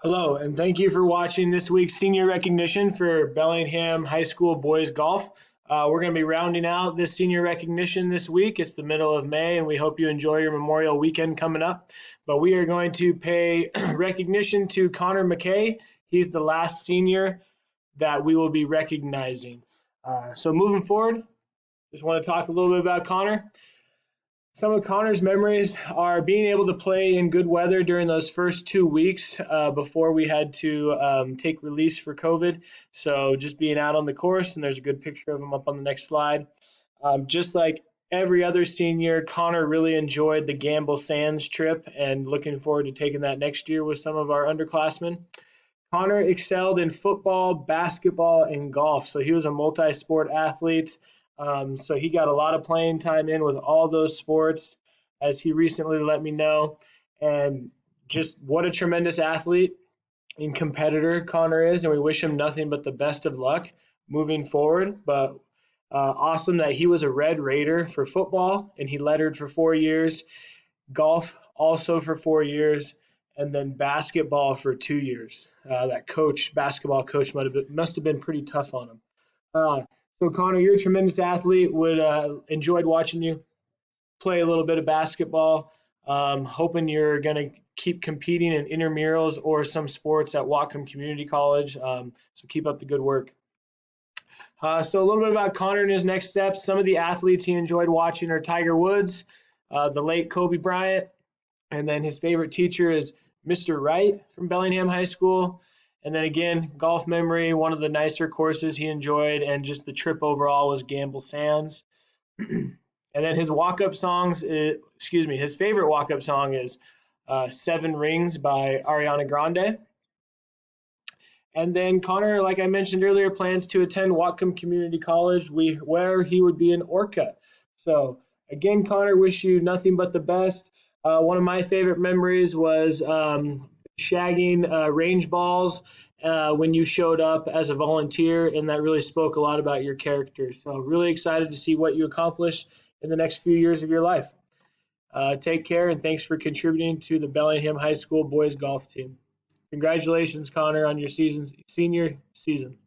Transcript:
Hello, and thank you for watching this week's senior recognition for Bellingham High School Boys Golf. We're going to be rounding out this senior recognition this week. It's the middle of May, and we hope you enjoy your Memorial Weekend coming up. But we are going to pay recognition to Connor McKay. He's the last senior that we will be recognizing. So moving forward, just want to talk a little bit about Connor. Some of Connor's memories are being able to play in good weather during those first 2 weeks before we had to take release for COVID. So just being out on the course, and there's a good picture of him up on the next slide. Just like every other senior, Connor really enjoyed the Gamble Sands trip and looking forward to taking that next year with some of our underclassmen. Connor excelled in football, basketball, and golf. So he was a multi-sport athlete. So he got a lot of playing time in with all those sports, as he recently let me know. And just what a tremendous athlete and competitor Connor is, and we wish him nothing but the best of luck moving forward. But awesome that he was a Red Raider for football, and he lettered for 4 years, golf also for 4 years, and then basketball for 2 years. That basketball coach must have been pretty tough on him. So Connor, you're a tremendous athlete. Enjoyed watching you play a little bit of basketball. Hoping you're going to keep competing in intramurals or some sports at Whatcom Community College. So keep up the good work. So a little bit about Connor and his next steps. Some of the athletes he enjoyed watching are Tiger Woods, the late Kobe Bryant, and then his favorite teacher is Mr. Wright from Bellingham High School. And then again, golf memory, one of the nicer courses he enjoyed, and just the trip overall was Gamble Sands. And then his walk-up songs, his favorite walk-up song is Seven Rings by Ariana Grande. And then Connor, like I mentioned earlier, plans to attend Whatcom Community College, where he would be an Orca. So again, Connor, wish you nothing but the best. One of my favorite memories was shagging range balls when you showed up as a volunteer, and that really spoke a lot about your character. So really excited to see what you accomplish in the next few years of your life. Take care, and thanks for contributing to the Bellingham High School boys golf team. Congratulations, Connor, on your senior season.